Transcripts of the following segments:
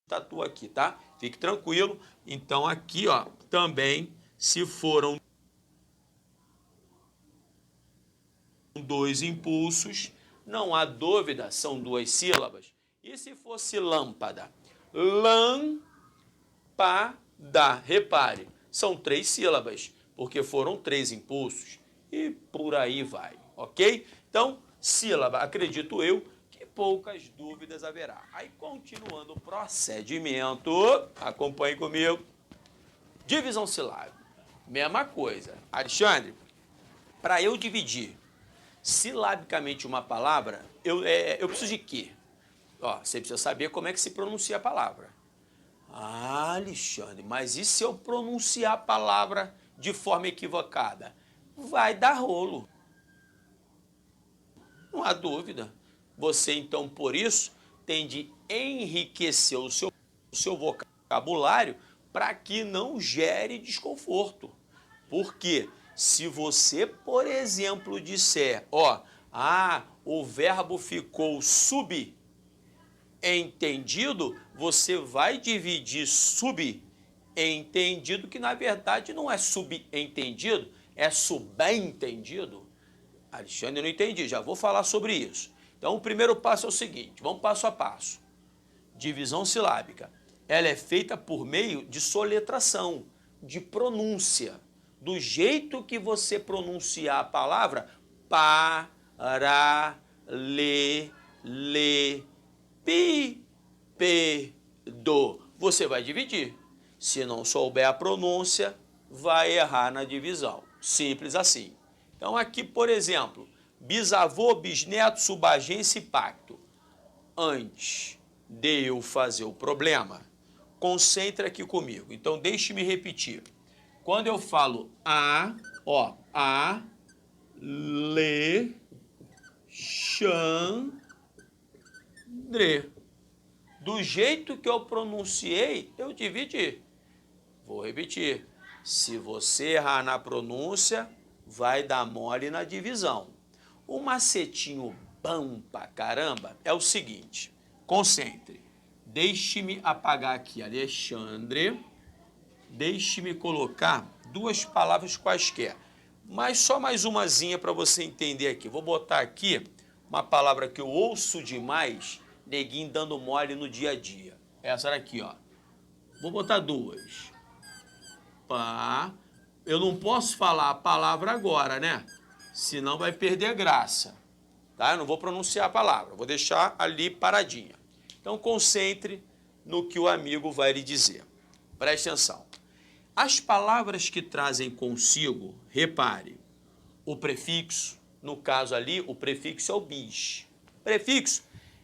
tatua aqui, tá? Fique tranquilo. Então aqui, ó, também, se foram dois impulsos, não há dúvida, são duas sílabas. E se fosse lâmpada? Lâmpada. Repare, são três sílabas, porque foram três impulsos. E por aí vai, ok? Então, sílaba, acredito eu, que poucas dúvidas haverá. Aí, continuando o procedimento, acompanhe comigo. Divisão silábica. Mesma coisa. Alexandre, para eu dividir silabicamente uma palavra, eu preciso de quê? Ó, você precisa saber como é que se pronuncia a palavra. Ah, Alexandre, mas e se eu pronunciar a palavra de forma equivocada? Vai dar rolo. Não há dúvida. Você, então, por isso, tem de enriquecer o seu vocabulário para que não gere desconforto. Porque se você, por exemplo, disser, ó, o verbo ficou subentendido, você vai dividir subentendido, que na verdade não é subentendido, é subentendido. Alexandre, eu não entendi, já vou falar sobre isso. Então, o primeiro passo é o seguinte, vamos passo a passo. Divisão silábica. Ela é feita por meio de soletração, de pronúncia. Do jeito que você pronunciar a palavra, do. Você vai dividir. Se não souber a pronúncia, vai errar na divisão. Simples assim. Então aqui, por exemplo, bisavô, bisneto, subagência e pacto. Antes de eu fazer o problema, concentre aqui comigo. Então deixe-me repetir. Quando eu falo Alexandre, do jeito que eu pronunciei, eu dividi. Vou repetir. Se você errar na pronúncia, vai dar mole na divisão. O macetinho bom pra caramba é o seguinte. Concentre. Deixe-me apagar aqui, Alexandre. Deixe-me colocar duas palavras quaisquer. Mas só mais umazinha para você entender aqui. Vou botar aqui uma palavra que eu ouço demais, neguinho dando mole no dia a dia. Essa daqui, ó. Vou botar duas. Eu não posso falar a palavra agora, né? Senão vai perder a graça. Tá? Eu não vou pronunciar a palavra, vou deixar ali paradinha. Então concentre no que o amigo vai lhe dizer. Preste atenção. As palavras que trazem consigo, repare, o prefixo, no caso ali, o prefixo é o bis. Prefixo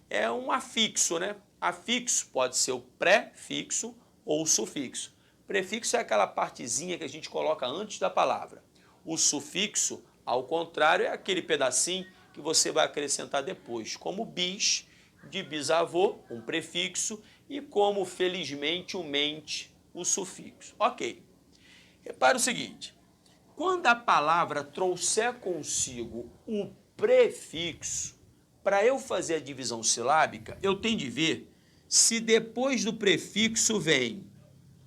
é um afixo, né? Afixo pode ser o prefixo ou o sufixo. Prefixo é aquela partezinha que a gente coloca antes da palavra. O sufixo, ao contrário, é aquele pedacinho que você vai acrescentar depois, como bis, de bisavô, um prefixo, e como felizmente o mente, o sufixo. Ok. Repare o seguinte, quando a palavra trouxer consigo o prefixo, para eu fazer a divisão silábica, eu tenho de ver se depois do prefixo vem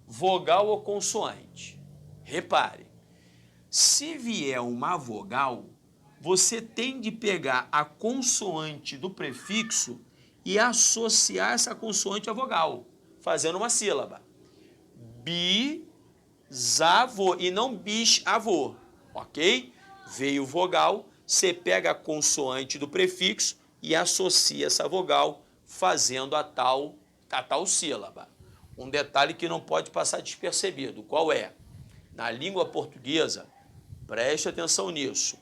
vogal ou consoante. Repare, se vier uma vogal, você tem de pegar a consoante do prefixo e associar essa consoante à vogal, fazendo uma sílaba. Bisavô e não bisavô, ok? Veio vogal, você pega a consoante do prefixo e associa essa vogal, fazendo a tal sílaba. Um detalhe que não pode passar despercebido, qual é? Na língua portuguesa, preste atenção nisso,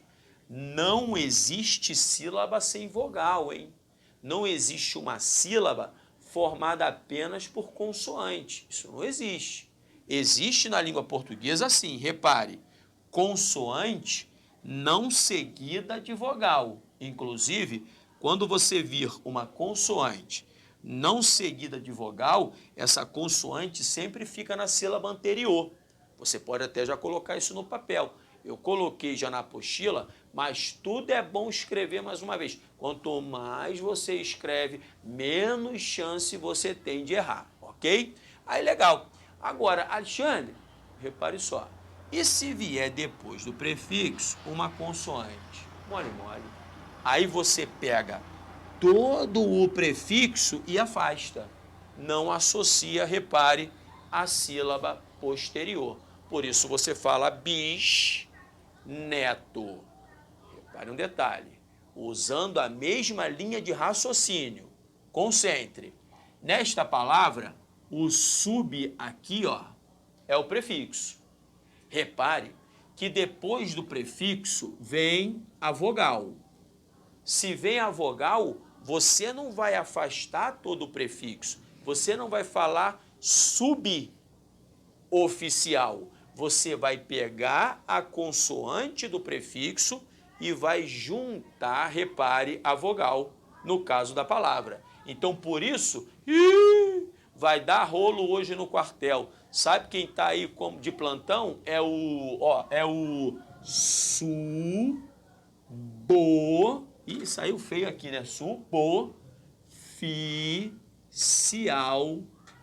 não existe sílaba sem vogal, hein? Não existe uma sílaba formada apenas por consoante, isso não existe. Existe na língua portuguesa assim, repare, consoante não seguida de vogal. Inclusive, quando você vir uma consoante não seguida de vogal, essa consoante sempre fica na sílaba anterior. Você pode até já colocar isso no papel. Eu coloquei já na apostila, mas tudo é bom escrever mais uma vez. Quanto mais você escreve, menos chance você tem de errar, ok? ok? Aí, legal. Agora, Alexandre, repare só. E se vier depois do prefixo uma consoante? Mole, mole. Aí você pega todo o prefixo e afasta. Não associa, repare, a sílaba posterior. Por isso você fala bisneto. Repare um detalhe. Usando a mesma linha de raciocínio. Concentre. Nesta palavra, o sub aqui, ó, é o prefixo. Repare que depois do prefixo vem a vogal. Se vem a vogal, você não vai afastar todo o prefixo. Você não vai falar suboficial. Você vai pegar a consoante do prefixo e vai juntar, repare, a vogal, no caso da palavra. Então, por isso, vai dar rolo hoje no quartel. Sabe quem está aí de plantão? É o Ih, saiu feio aqui, né? Suboficial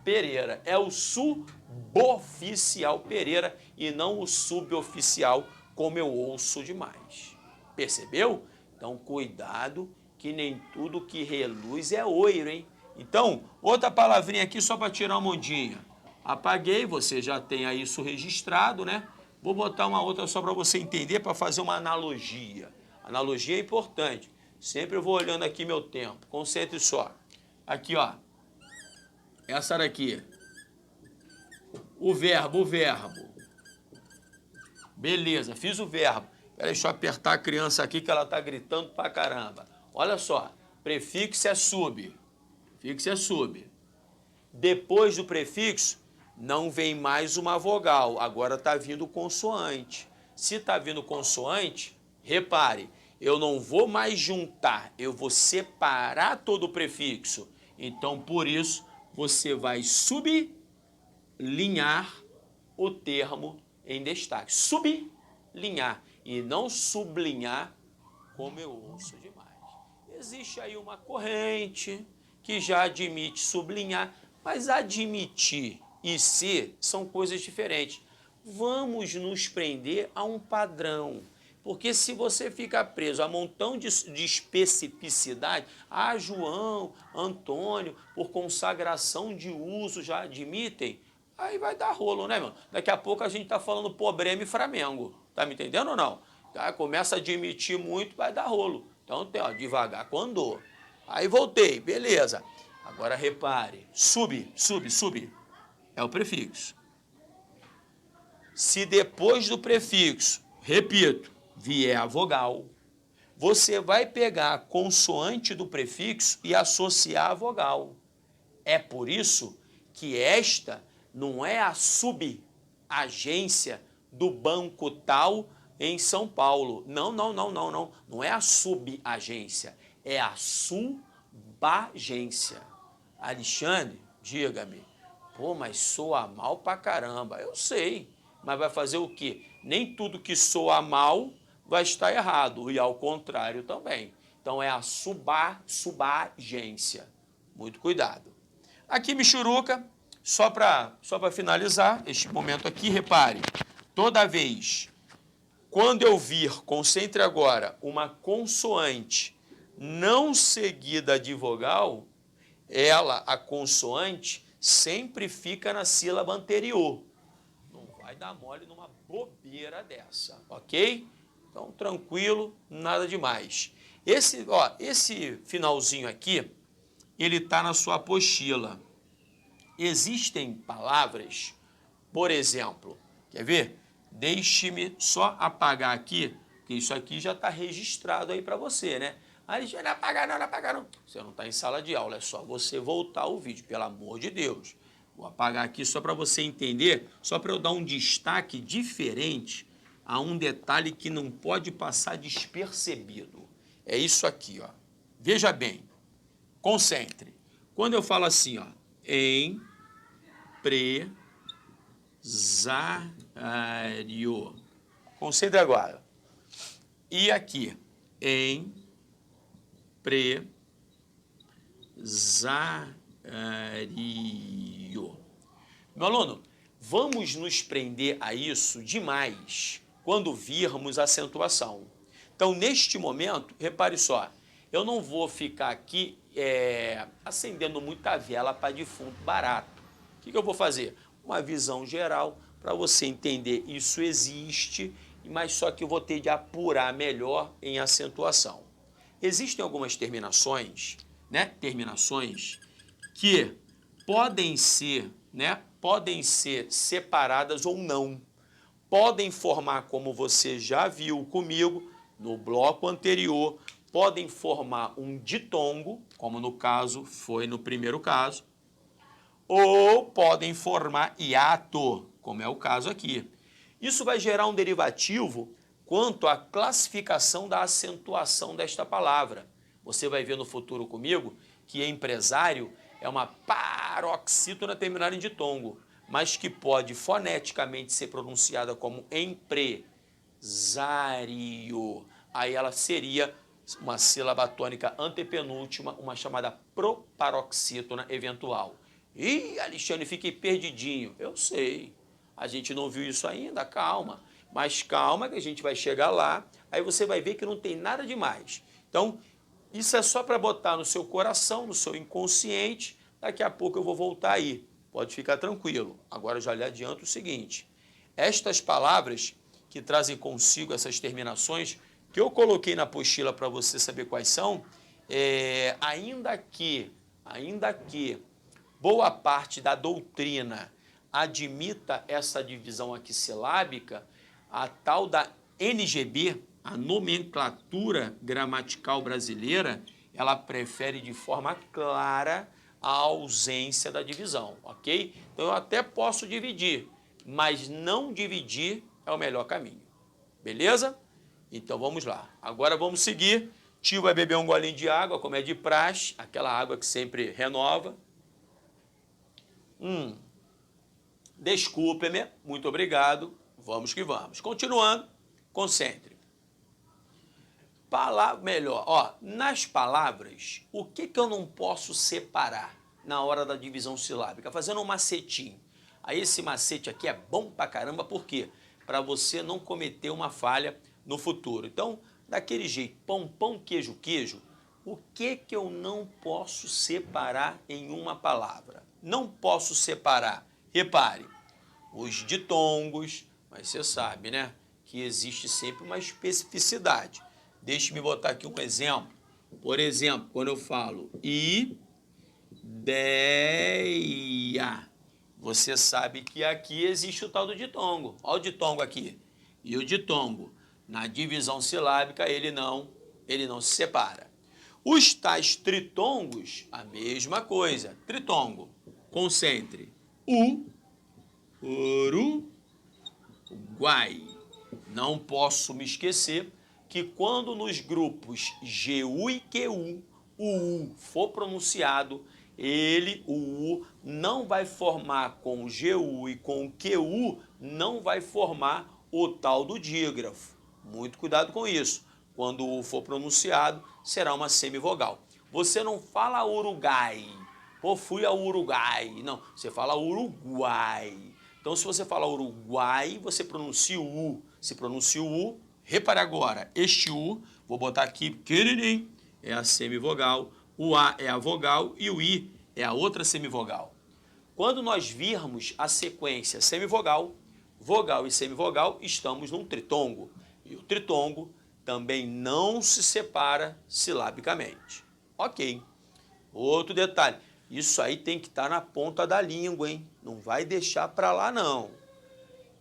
Pereira. É o suboficial Pereira e não o suboficial, como eu ouço demais. Percebeu? Então, cuidado, que nem tudo que reluz é oiro, hein? Então, outra palavrinha aqui só para tirar uma ondinha. Apaguei, você já tem aí isso registrado, né? Vou botar uma outra só para você entender, para fazer uma analogia. Analogia é importante. Sempre eu vou olhando aqui meu tempo. Concentre só. Aqui, ó. Essa daqui. O verbo. Beleza, fiz o verbo. Peraí, deixa eu apertar a criança aqui que ela tá gritando pra caramba. Olha só. Prefixo é sub. Prefixo é sub. Depois do prefixo, não vem mais uma vogal. Agora tá vindo consoante. Se tá vindo consoante, repare, eu não vou mais juntar, eu vou separar todo o prefixo. Então, por isso, você vai sublinhar o termo em destaque. Sublinhar e não sublinhar, como eu ouço demais. Existe aí uma corrente que já admite sublinhar, mas admitir e ser são coisas diferentes. Vamos nos prender a um padrão. Porque se você ficar preso a um montão de especificidade, João, Antônio, por consagração de uso já admitem, aí vai dar rolo, né, mano? Daqui a pouco a gente tá falando Problema e Flamengo. Tá me entendendo ou não? Começa a admitir muito, vai dar rolo. Então, tem, ó, devagar com andou. Aí voltei, beleza. Agora repare, sub. É o prefixo. Se depois do prefixo, repito, vier a vogal, você vai pegar a consoante do prefixo e associar a vogal. É por isso que esta não é a subagência do banco tal em São Paulo. Não. Não é a subagência, é a subagência. Alexandre, diga-me, pô, mas soa mal pra caramba. Eu sei, mas vai fazer o quê? Nem tudo que soa mal vai estar errado, e ao contrário também. Então é a subagência. Muito cuidado. Aqui, Michuruca, só para finalizar este momento aqui, repare, toda vez, quando eu vir, concentre agora, uma consoante não seguida de vogal, a consoante, sempre fica na sílaba anterior. Não vai dar mole numa bobeira dessa, ok? Então, tranquilo, nada demais. Esse finalzinho aqui, ele está na sua apostila. Existem palavras, por exemplo, quer ver? Deixe-me só apagar aqui, que isso aqui já está registrado aí para você, né? Alexandre, não apagar não. Você não está em sala de aula, é só você voltar o vídeo, pelo amor de Deus. Vou apagar aqui só para você entender, só para eu dar um destaque diferente a um detalhe que não pode passar despercebido. É isso aqui, ó. Veja bem, concentre. Quando eu falo assim, ó, empresário. Concentre agora. E aqui, empresário. Meu aluno, vamos nos prender a isso demais quando virmos a acentuação. Então, neste momento, repare só, eu não vou ficar aqui acendendo muita vela para defunto barato. O que eu vou fazer? Uma visão geral para você entender isso existe, mas só que eu vou ter de apurar melhor em acentuação. Existem algumas terminações, né? Terminações que podem ser, né? Podem ser separadas ou não. Podem formar, como você já viu comigo no bloco anterior, podem formar um ditongo, como no caso foi no primeiro caso, ou podem formar hiato, como é o caso aqui. Isso vai gerar um derivativo quanto à classificação da acentuação desta palavra. Você vai ver no futuro comigo que empresário é uma paroxítona terminada em ditongo, mas que pode foneticamente ser pronunciada como empresário. Aí ela seria uma sílaba tônica antepenúltima, uma chamada proparoxítona eventual. Ih, Alexandre, fiquei perdidinho. Eu sei, a gente não viu isso ainda, calma. Mas calma que a gente vai chegar lá, aí você vai ver que não tem nada demais. Então, isso é só para botar no seu coração, no seu inconsciente. Daqui a pouco eu vou voltar aí. Pode ficar tranquilo. Agora eu já lhe adianto o seguinte. Estas palavras que trazem consigo essas terminações, que eu coloquei na apostila para você saber quais são, ainda que boa parte da doutrina admita essa divisão aqui silábica, a tal da NGB, a nomenclatura gramatical brasileira, ela prefere de forma clara a ausência da divisão, ok? Então eu até posso dividir, mas não dividir é o melhor caminho, beleza? Então vamos lá, agora vamos seguir. Tio vai beber um golinho de água, como é de praxe, aquela água que sempre renova. Desculpe-me, muito obrigado, vamos que vamos. Continuando, concentre. Nas palavras, o que eu não posso separar na hora da divisão silábica? Fazendo um macetinho. Aí esse macete aqui é bom pra caramba, por quê? Para você não cometer uma falha no futuro. Então, daquele jeito, pão, pão, queijo, queijo, o que eu não posso separar em uma palavra? Não posso separar, repare, os ditongos, mas você sabe, né, que existe sempre uma especificidade. Deixe-me botar aqui um exemplo. Por exemplo, quando eu falo ideia, você sabe que aqui existe o tal do ditongo. Olha o ditongo aqui. E o ditongo, na divisão silábica, ele não se separa. Os tais tritongos, a mesma coisa. Tritongo, concentre. Uruguai. Não posso me esquecer que quando nos grupos GU e QU, o U for pronunciado, o U não vai formar com o GU e com o QU, não vai formar o tal do dígrafo. Muito cuidado com isso. Quando o U for pronunciado, será uma semivogal. Você não fala Uruguai, ou fui ao Uruguai. Não, você fala Uruguai. Então, se você fala Uruguai, você pronuncia o U. Se pronuncia o U, repare agora, este U, vou botar aqui, queridim, é a semivogal, o A é a vogal e o I é a outra semivogal. Quando nós virmos a sequência semivogal, vogal e semivogal, estamos num tritongo. E o tritongo também não se separa silabicamente. Ok. Outro detalhe, isso aí tem que estar na ponta da língua, hein? Não vai deixar para lá, não.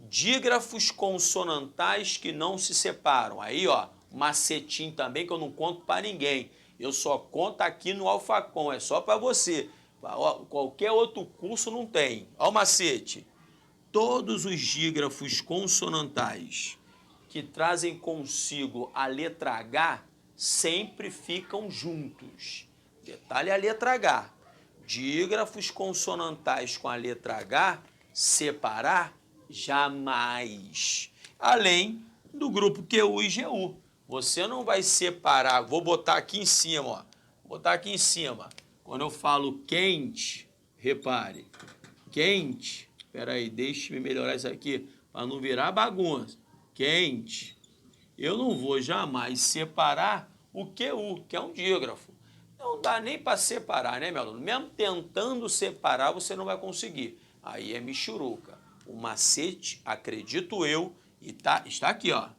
Dígrafos consonantais que não se separam. Aí, ó, macetinho também que eu não conto para ninguém. Eu só conto aqui no Alfacom, é só para você. Qualquer outro curso não tem. Ó o macete. Todos os dígrafos consonantais que trazem consigo a letra H sempre ficam juntos. Detalhe a letra H. Dígrafos consonantais com a letra H, separar, jamais. Além do grupo QU e GU. Você não vai separar, vou botar aqui em cima, ó. Vou botar aqui em cima. Quando eu falo quente, repare, quente, Espera aí, deixa-me melhorar isso aqui para não virar bagunça. Quente. Eu não vou jamais separar o QU, que é um dígrafo. Não dá nem para separar, né, meu aluno? Mesmo tentando separar, você não vai conseguir. Aí é michuruca. O macete, acredito eu, e está aqui, ó.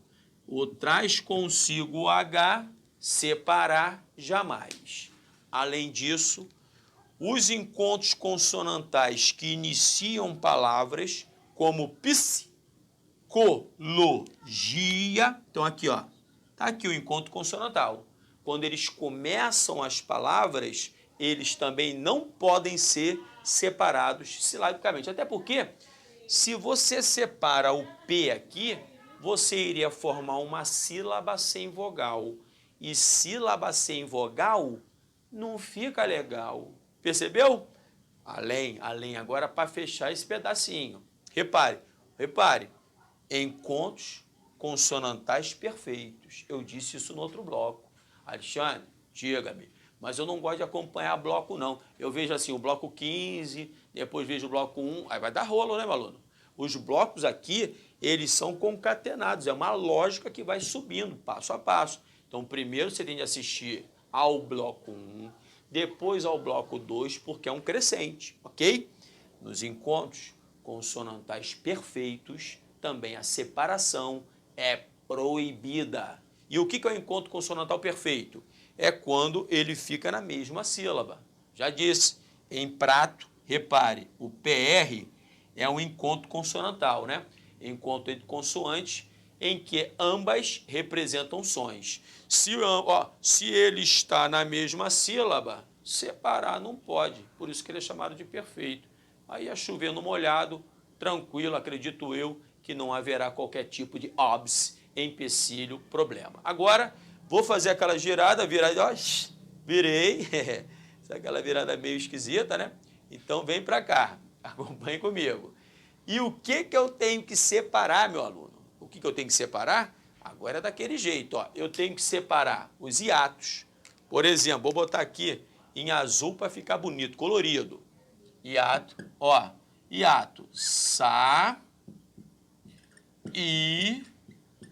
O traz consigo o H, separar jamais. Além disso, os encontros consonantais que iniciam palavras, como psicologia. Então, aqui, ó. Está aqui o encontro consonantal. Quando eles começam as palavras, eles também não podem ser separados silabicamente. Até porque, se você separa o P aqui, você iria formar uma sílaba sem vogal. E sílaba sem vogal não fica legal. Percebeu? Além agora para fechar esse pedacinho. Repare, encontros consonantais perfeitos. Eu disse isso no outro bloco. Alexandre, diga-me, mas eu não gosto de acompanhar bloco, não. Eu vejo assim, o bloco 15, depois vejo o bloco 1, aí vai dar rolo, né, meu aluno? Os blocos aqui, eles são concatenados, é uma lógica que vai subindo, passo a passo. Então, primeiro você tem de assistir ao bloco 1, depois ao bloco 2, porque é um crescente, ok? Nos encontros consonantais perfeitos, também a separação é proibida. E o que é o encontro consonantal perfeito? É quando ele fica na mesma sílaba. Já disse, em prato, repare, o PR é um encontro consonantal, né? Encontro entre consoantes em que ambas representam sons. Se ele está na mesma sílaba, separar não pode. Por isso que ele é chamado de perfeito. Aí é chover no molhado, tranquilo, acredito eu, que não haverá qualquer tipo de empecilho, problema. Agora, vou fazer aquela girada, ó, virei, aquela virada meio esquisita, né? Então, vem para cá, acompanhe comigo. E o que eu tenho que separar, meu aluno? O que eu tenho que separar? Agora é daquele jeito, ó. Eu tenho que separar os hiatos. Por exemplo, vou botar aqui em azul para ficar bonito, colorido. Hiato, ó. Hiato, sa, i,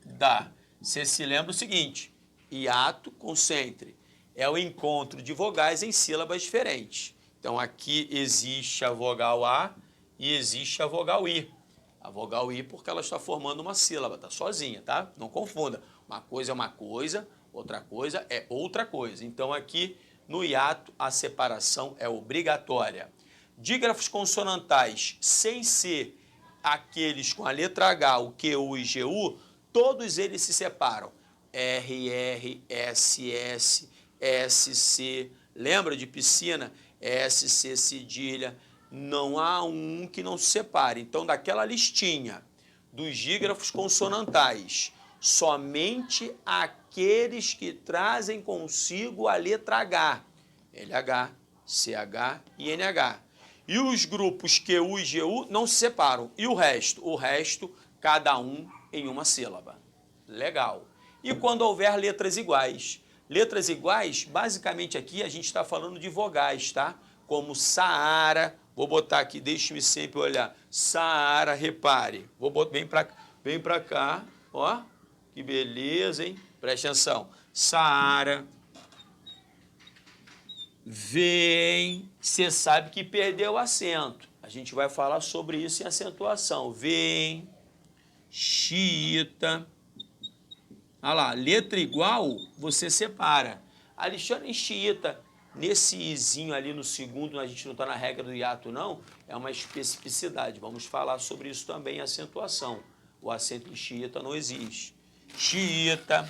da. Você se lembra o seguinte, hiato, concentre, é o encontro de vogais em sílabas diferentes. Então, aqui existe a vogal A e existe a vogal I. A vogal I porque ela está formando uma sílaba, está sozinha, tá? Não confunda. Uma coisa é uma coisa, outra coisa é outra coisa. Então, aqui no hiato, a separação é obrigatória. Dígrafos consonantais, sem ser aqueles com a letra H, o QU e GU, todos eles se separam. RR, SS, SC, lembra de piscina? SC cedilha, não há um que não se separe. Então, daquela listinha dos dígrafos consonantais, somente aqueles que trazem consigo a letra H, LH, CH e NH. E os grupos QU e GU não se separam. E o resto? O resto, cada um em uma sílaba. Legal. E quando houver letras iguais? Letras iguais, basicamente aqui a gente está falando de vogais, tá? Como Saara, vou botar aqui, deixe-me sempre olhar. Saara, repare. Vem para cá, ó. Que beleza, hein? Preste atenção. Saara. Vem, você sabe que perdeu o acento. A gente vai falar sobre isso em acentuação. Vem, xiita. Olha lá, letra igual, você separa. Alexandre, em xiita, nesse izinho ali no segundo, a gente não está na regra do hiato, não, é uma especificidade. Vamos falar sobre isso também em acentuação. O acento em xiita não existe. Xiita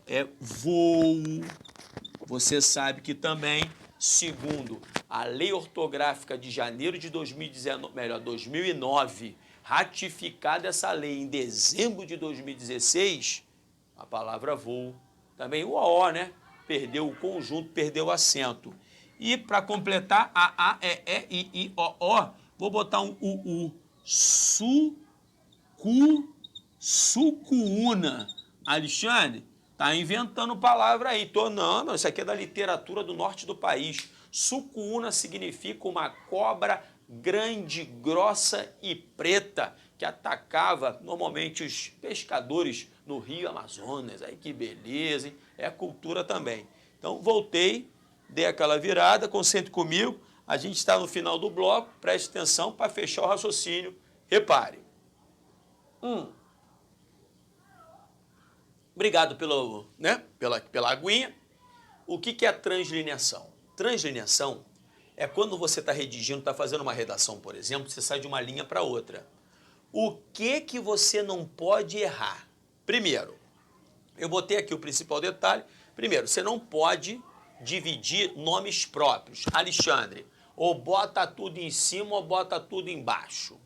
é voo. Você sabe que também, segundo a Lei Ortográfica de janeiro de 2009, ratificada essa lei em dezembro de 2016, a palavra voo, também o O, né? Perdeu o conjunto, perdeu o acento. E para completar, a I, O, vou botar um UU. Sucuuna. Alexandre, tá inventando palavra aí. Não, isso aqui é da literatura do norte do país. Sucuuna significa uma cobra grande, grossa e preta, que atacava normalmente os pescadores no Rio Amazonas. Aí que beleza, hein? É cultura também. Então, voltei, dei aquela virada, concentre comigo. A gente está no final do bloco, preste atenção para fechar o raciocínio. Repare. Obrigado pela aguinha. O que é a translineação? Translineação é quando você está redigindo, está fazendo uma redação, por exemplo, você sai de uma linha para outra. O que você não pode errar? Primeiro, eu botei aqui o principal detalhe. Primeiro, você não pode dividir nomes próprios. Alexandre, ou bota tudo em cima ou bota tudo embaixo.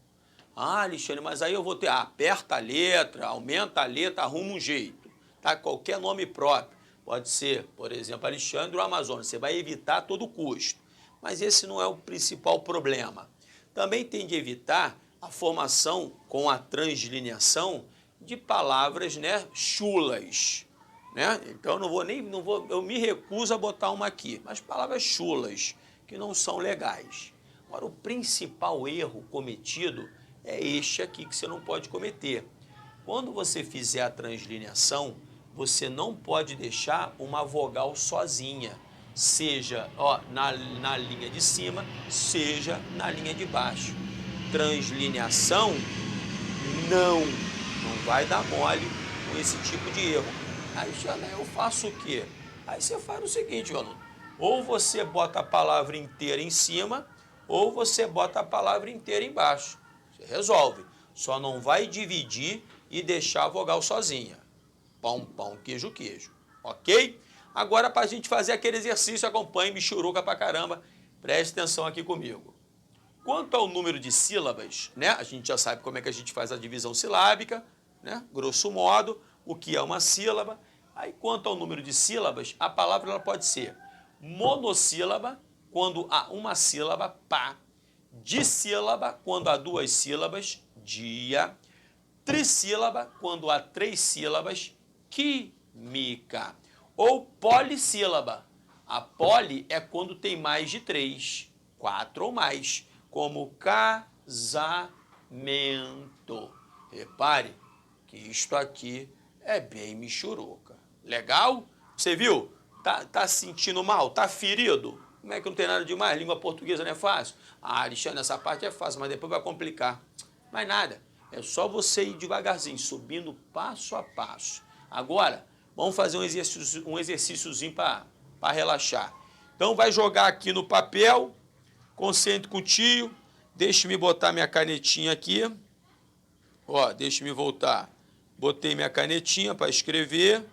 Ah, Alexandre, mas aí eu vou ter... aperta a letra, aumenta a letra, arruma um jeito. Tá? Qualquer nome próprio. Pode ser, por exemplo, Alexandre ou Amazonas. Você vai evitar a todo custo. Mas esse não é o principal problema. Também tem de evitar a formação com a translineação de palavras, né, chulas, né? Então eu me recuso a botar uma aqui, mas palavras chulas que não são legais. Agora, o principal erro cometido é este aqui que você não pode cometer. Quando você fizer a translineação, você não pode deixar uma vogal sozinha, seja na linha de cima, seja na linha de baixo. Translineação não vai dar mole com esse tipo de erro. Aí, Jana, eu faço o quê? Aí você faz o seguinte, meu aluno, ou você bota a palavra inteira em cima, ou você bota a palavra inteira embaixo. Você resolve. Só não vai dividir e deixar a vogal sozinha. Pão, pão, queijo, queijo. Ok? Agora, para a gente fazer aquele exercício, acompanhe, michuruca pra caramba. Preste atenção aqui comigo. Quanto ao número de sílabas, né? A gente já sabe como é que a gente faz a divisão silábica, né? Grosso modo, o que é uma sílaba. Aí, quanto ao número de sílabas, a palavra ela pode ser monossílaba, quando há uma sílaba, pá. Dissílaba, quando há duas sílabas, dia. Trissílaba, quando há três sílabas, química. Ou polissílaba. A poli é quando tem mais de três, quatro ou mais, como casamento. Repare que isto aqui é bem michuruca. Legal? Você viu? Tá sentindo mal? Tá ferido? Como é que não tem nada demais? Língua portuguesa não é fácil? Ah, Alexandre, essa parte é fácil, mas depois vai complicar. Mas nada. É só você ir devagarzinho, subindo passo a passo. Agora, vamos fazer um exercíciozinho para relaxar. Então, vai jogar aqui no papel, concentre contigo, deixe-me botar minha canetinha aqui. Ó, deixe-me voltar. Botei minha canetinha para escrever.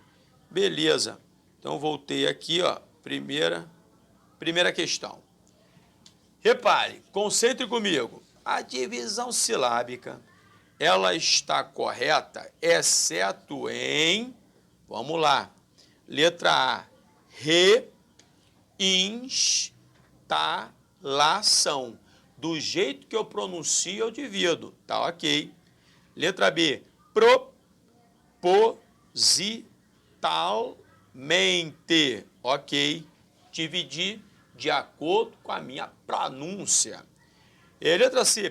Beleza. Então, voltei aqui, ó, primeira questão. Repare, concentre comigo. A divisão silábica, ela está correta, exceto em, vamos lá, letra A, reinstalação. Do jeito que eu pronuncio, eu divido, tá ok. Letra B, propositalmente, ok. Dividir de acordo com a minha pronúncia. E letra C,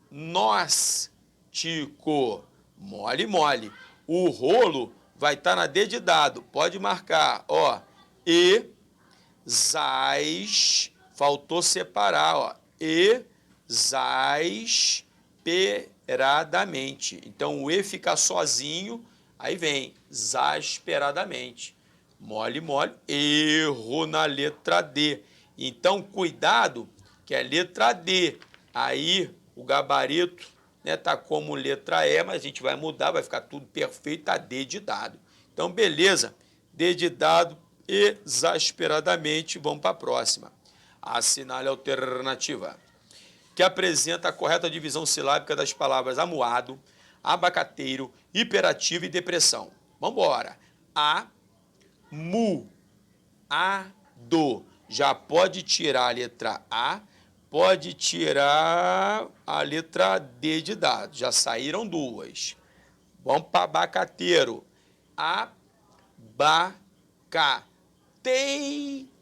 pernóstico, mole, mole. O rolo vai estar na D de dado, pode marcar, ó, faltou separar, ó, exasperadamente. Então, o E fica sozinho, aí vem, exasperadamente. Mole, mole, erro na letra D. Então, cuidado, que é letra D. Aí, o gabarito, né, tá como letra E, mas a gente vai mudar, vai ficar tudo perfeito, a D de dado. Então, beleza, D de dado, exasperadamente, vamos para a próxima. Assinale a alternativa, que apresenta a correta divisão silábica das palavras amuado, abacateiro, hiperativo e depressão. Vamos embora. Já pode tirar a letra A, pode tirar a letra D de dado. Já saíram duas. Vamos para abacateiro. Abacateiro.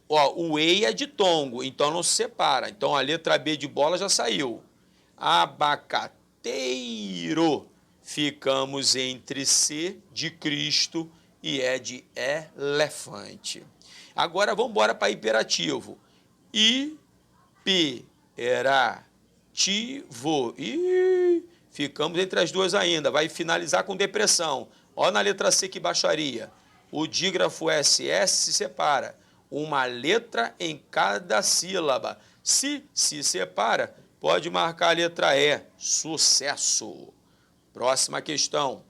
Ó, o ei é de tongo, então não se separa. Então a letra B de bola já saiu. Abacateiro. Ficamos entre C de Cristo e E de elefante. Agora vamos embora para hiperativo. Hiperativo. Ficamos entre as duas ainda. Vai finalizar com depressão. Ó na letra C que baixaria. O dígrafo SS se separa. Uma letra em cada sílaba. Se separa, pode marcar a letra E. Sucesso. Próxima questão.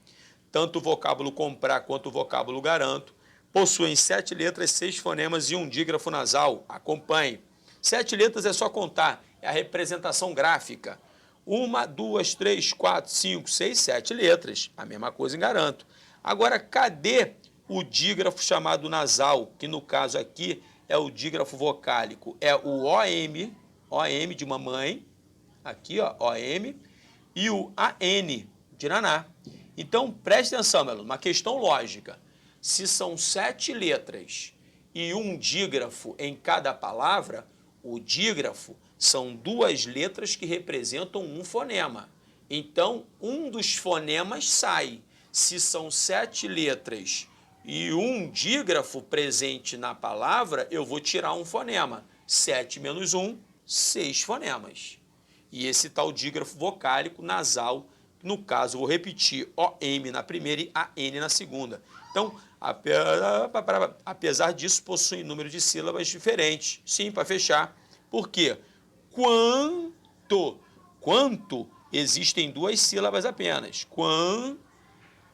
Tanto o vocábulo comprar quanto o vocábulo garanto possuem 7 letras, 6 fonemas e um dígrafo nasal. Acompanhe. 7 letras é só contar. É a representação gráfica. 1, 2, 3, 4, 5, 6, 7 letras. A mesma coisa em garanto. Agora, cadê o dígrafo chamado nasal, que no caso aqui é o dígrafo vocálico? É o OM, OM de mamãe, aqui ó, OM, e o AN de naná. Então, preste atenção, meu aluno, uma questão lógica. Se são 7 letras e um dígrafo em cada palavra, o dígrafo são 2 letras que representam um fonema. Então, um dos fonemas sai. Se são 7 letras e um dígrafo presente na palavra, eu vou tirar um fonema. 7 menos 1, 6 fonemas. E esse tal dígrafo vocálico nasal, no caso, vou repetir, OM na primeira e AN na segunda. Então, apesar disso, possui número de sílabas diferentes. Sim, para fechar. Por quê? Quanto existem 2 sílabas apenas.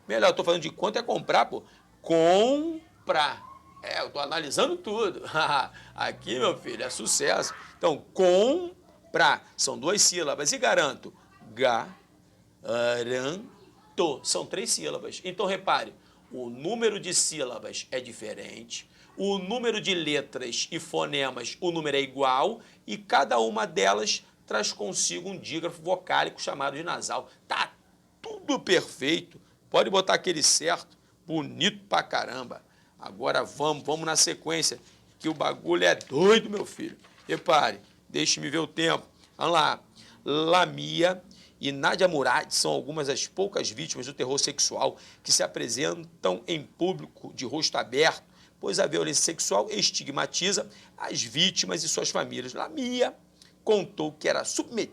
Melhor, estou falando de quanto é comprar, pô. Comprar. Eu estou analisando tudo. Aqui, meu filho, é sucesso. Então, comprar são 2 sílabas. E garanto, garanto, são 3 sílabas. Então, repare, o número de sílabas é diferente, o número de letras e fonemas, o número é igual, e cada uma delas traz consigo um dígrafo vocálico chamado de nasal. Tá tudo perfeito. Pode botar aquele certo, bonito pra caramba. Agora vamos na sequência, que o bagulho é doido, meu filho. Repare, deixe-me ver o tempo. Vamos lá. Lamia e Nadia Murad são algumas das poucas vítimas do terror sexual que se apresentam em público de rosto aberto, pois a violência sexual estigmatiza as vítimas e suas famílias. Lamia contou que era submetida